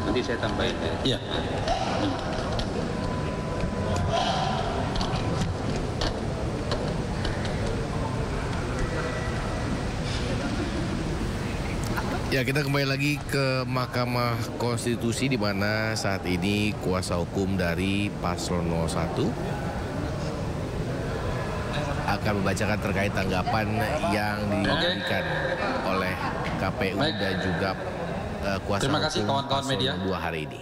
Nanti saya tambahin. Iya. Ya, kita kembali lagi ke Mahkamah Konstitusi di mana saat ini kuasa hukum dari Paslon 01 akan membacakan terkait tanggapan yang diberikan oleh KPU dan juga kuasa Terima kasih hukum kawan-kawan media. 2 hari ini.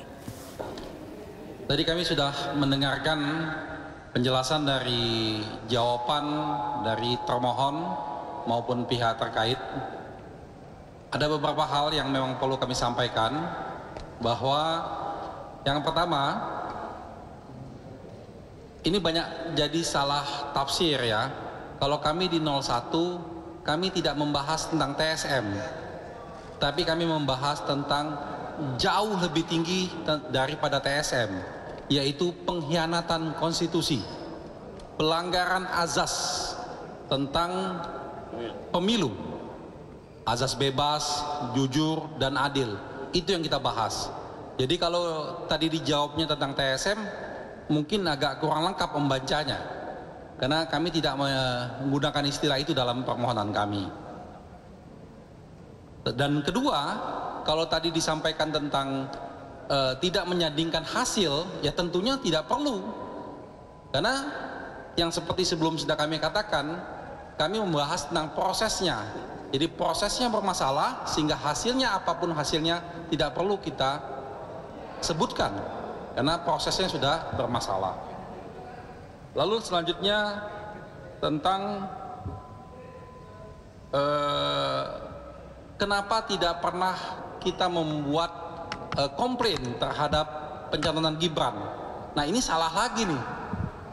Tadi kami sudah mendengarkan penjelasan dari jawaban dari termohon maupun pihak terkait. Ada beberapa hal yang memang perlu kami sampaikan, bahwa yang pertama, ini banyak jadi salah tafsir ya. Kalau kami di 01, kami tidak membahas tentang TSM, tapi kami membahas tentang jauh lebih tinggi daripada TSM, yaitu pengkhianatan konstitusi, pelanggaran azas tentang pemilu, azas bebas, jujur, dan adil. Itu yang kita bahas. Jadi kalau tadi dijawabnya tentang TSM, mungkin agak kurang lengkap membacanya, karena kami tidak menggunakan istilah itu dalam permohonan kami. Dan kedua, kalau tadi disampaikan tentang tidak menyandingkan hasil, ya tentunya tidak perlu. Karena yang seperti sebelum sudah kami katakan, kami membahas tentang prosesnya. Jadi prosesnya bermasalah sehingga hasilnya apapun hasilnya tidak perlu kita sebutkan karena prosesnya sudah bermasalah. Lalu selanjutnya tentang kenapa tidak pernah kita membuat komplain terhadap pencalonan Gibran. Nah, ini salah lagi nih.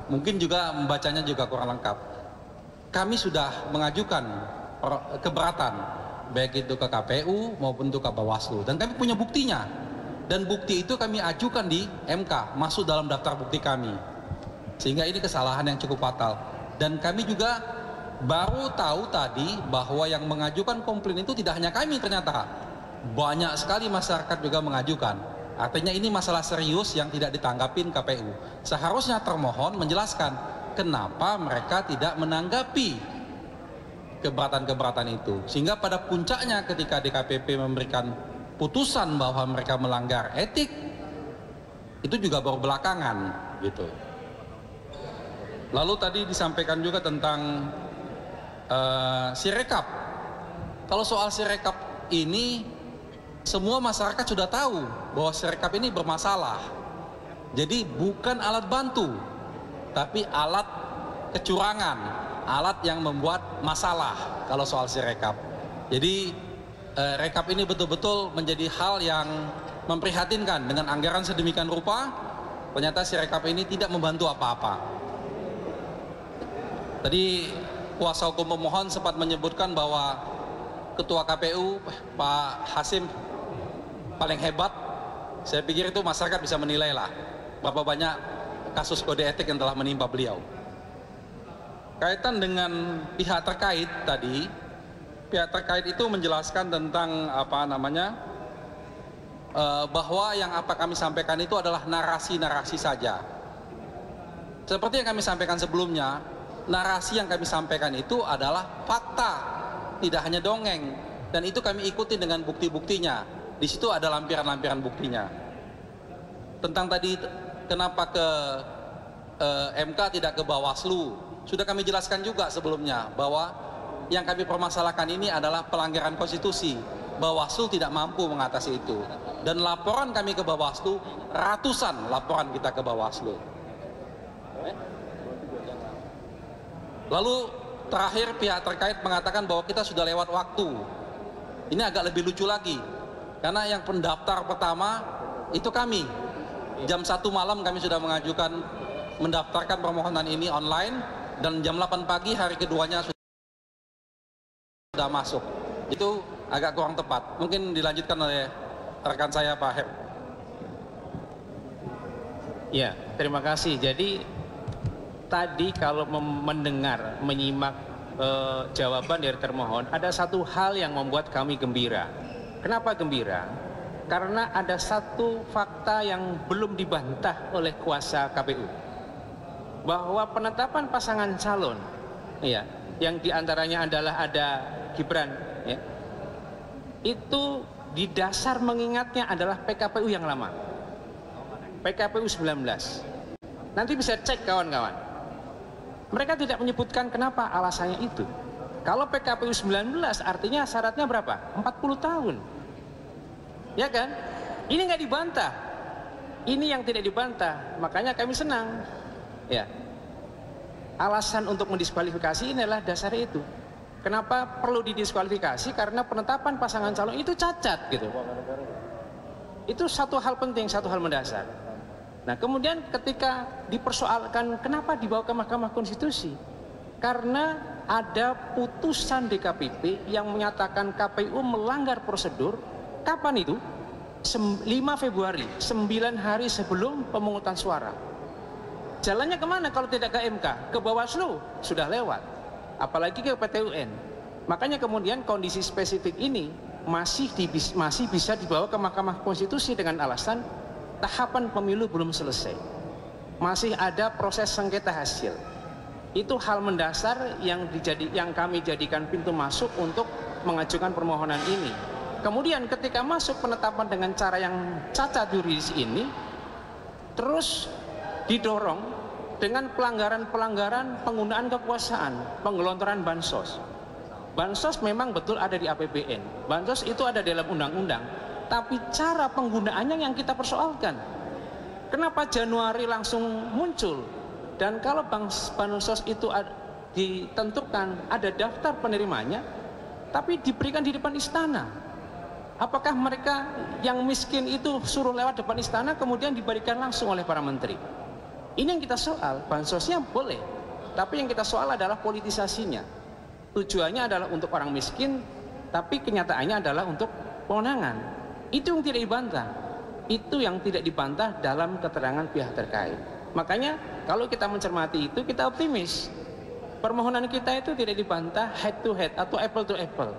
Mungkin juga membacanya juga kurang lengkap. Kami sudah mengajukan keberatan, baik itu ke KPU maupun itu ke Bawaslu, dan kami punya buktinya, dan bukti itu kami ajukan di MK, masuk dalam daftar bukti kami, sehingga ini kesalahan yang cukup fatal. Dan kami juga baru tahu tadi bahwa yang mengajukan komplain itu tidak hanya kami, ternyata banyak sekali masyarakat juga mengajukan. Artinya ini masalah serius yang tidak ditanggapin KPU. Seharusnya termohon menjelaskan kenapa mereka tidak menanggapi keberatan-keberatan itu, sehingga pada puncaknya ketika DKPP memberikan putusan bahwa mereka melanggar etik, itu juga baru belakangan gitu. Lalu tadi disampaikan juga tentang Sirekap. Kalau soal Sirekap ini, semua masyarakat sudah tahu bahwa Sirekap ini bermasalah. Jadi bukan alat bantu, tapi alat kecurangan, alat yang membuat masalah kalau soal Sirekap. Jadi rekap ini betul-betul menjadi hal yang memprihatinkan. Dengan anggaran sedemikian rupa, ternyata Sirekap ini tidak membantu apa-apa. Tadi kuasa hukum pemohon sempat menyebutkan bahwa Ketua KPU Pak Hasim paling hebat. Saya pikir itu masyarakat bisa menilai lah berapa banyak kasus kode etik yang telah menimpa beliau. Kaitan dengan pihak terkait tadi, pihak terkait itu menjelaskan tentang bahwa yang apa kami sampaikan itu adalah narasi-narasi saja. Seperti yang kami sampaikan sebelumnya, narasi yang kami sampaikan itu adalah fakta, tidak hanya dongeng, dan itu kami ikuti dengan bukti-buktinya. Di situ ada lampiran-lampiran buktinya. Tentang tadi kenapa ke MK tidak ke Bawaslu, sudah kami jelaskan juga sebelumnya bahwa yang kami permasalahkan ini adalah pelanggaran konstitusi. Bawaslu tidak mampu mengatasi itu. Dan laporan kami ke Bawaslu, ratusan laporan kita ke Bawaslu. Lalu terakhir pihak terkait mengatakan bahwa kita sudah lewat waktu. Ini agak lebih lucu lagi, karena yang pendaftar pertama itu kami. Jam 1 malam kami sudah mengajukan mendaftarkan permohonan ini online, dan jam 8 pagi hari keduanya sudah masuk. Itu agak kurang tepat. Mungkin dilanjutkan oleh rekan saya Pak Her. Ya, terima kasih. Jadi tadi kalau menyimak jawaban dari termohon, ada satu hal yang membuat kami gembira. Kenapa gembira? karena ada satu fakta yang belum dibantah oleh kuasa KPU, bahwa penetapan pasangan calon, ya, yang diantaranya adalah ada Gibran, ya, itu di dasar mengingatnya adalah PKPU yang lama, PKPU 19. Nanti bisa cek kawan-kawan. Mereka tidak menyebutkan kenapa alasannya itu. Kalau PKPU 19 artinya syaratnya berapa? 40 tahun. Ya kan? Ini nggak dibantah. Ini yang tidak dibantah. Makanya kami senang. Ya. Alasan untuk mendiskualifikasi ini adalah dasar itu. Kenapa perlu didiskualifikasi? Karena penetapan pasangan calon itu cacat gitu. Itu satu hal penting, satu hal mendasar. Nah, kemudian ketika dipersoalkan kenapa dibawa ke Mahkamah Konstitusi? Karena ada putusan DKPP yang menyatakan KPU melanggar prosedur. Kapan itu? 5 Februari, 9 hari sebelum pemungutan suara. Jalannya kemana kalau tidak ke MK? Ke Bawaslu sudah lewat, apalagi ke PT UN. Makanya kemudian kondisi spesifik ini masih bisa dibawa ke Mahkamah Konstitusi dengan alasan tahapan pemilu belum selesai, masih ada proses sengketa hasil. Itu hal mendasar yang kami jadikan pintu masuk untuk mengajukan permohonan ini. Kemudian ketika masuk penetapan dengan cara yang cacat yuridis ini, terus didorong dengan pelanggaran-pelanggaran penggunaan kekuasaan, penggelontoran bansos. Bansos memang betul ada di APBN, bansos itu ada dalam undang-undang, tapi cara penggunaannya yang kita persoalkan. Kenapa Januari langsung muncul? Dan kalau bansos itu ditentukan ada daftar penerimanya, tapi diberikan di depan istana. Apakah mereka yang miskin itu suruh lewat depan istana kemudian diberikan langsung oleh para menteri? Ini yang kita soal. Bansosnya boleh, tapi yang kita soal adalah politisasinya. Tujuannya adalah untuk orang miskin, tapi kenyataannya adalah untuk kewenangan. Itu yang tidak dibantah. Itu yang tidak dibantah dalam keterangan pihak terkait. Makanya kalau kita mencermati itu, kita optimis. Permohonan kita itu tidak dibantah head to head atau apple to apple.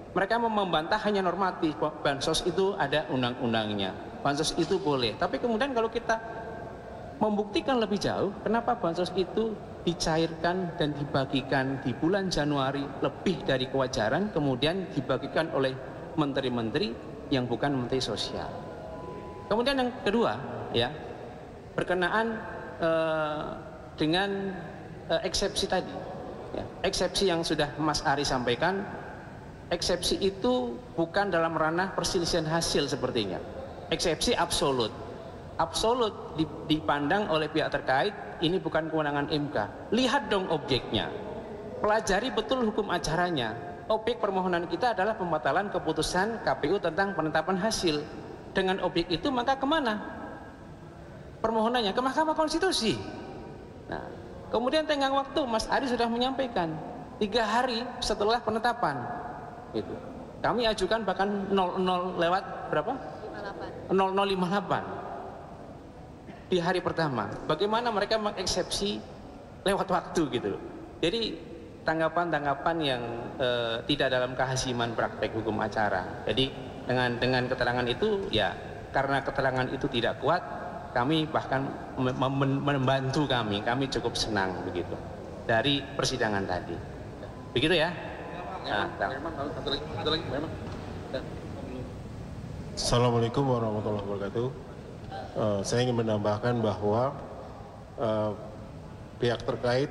Mereka membantah hanya normatif, bansos itu ada undang-undangnya, bansos itu boleh. Tapi kemudian kalau kita membuktikan lebih jauh, kenapa bansos itu dicairkan dan dibagikan di bulan Januari lebih dari kewajaran, kemudian dibagikan oleh menteri-menteri yang bukan menteri sosial. Kemudian yang kedua, ya, berkenaan dengan eksepsi tadi, ya, eksepsi yang sudah Mas Ari sampaikan. Eksepsi itu bukan dalam ranah perselisihan hasil sepertinya. Eksepsi absolut. Absolut dipandang oleh pihak terkait, ini bukan kewenangan MK. Lihat dong objeknya. Pelajari betul hukum acaranya. Objek permohonan kita adalah pembatalan keputusan KPU tentang penetapan hasil. Dengan objek itu maka kemana permohonannya? Ke Mahkamah Konstitusi. Nah, kemudian tenggang waktu Mas Ari sudah menyampaikan 3 hari setelah penetapan. Gitu. Kami ajukan bahkan 00 lewat berapa? 0058 di hari pertama. Bagaimana mereka mengeksepsi lewat waktu gitu. Jadi tanggapan-tanggapan yang tidak dalam kehakiman praktek hukum acara. Jadi dengan keterangan itu, ya karena keterangan itu tidak kuat, kami bahkan membantu kami cukup senang begitu dari persidangan tadi. Begitu ya. Assalamualaikum warahmatullahi wabarakatuh. Saya ingin menambahkan bahwa pihak terkait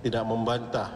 tidak membantah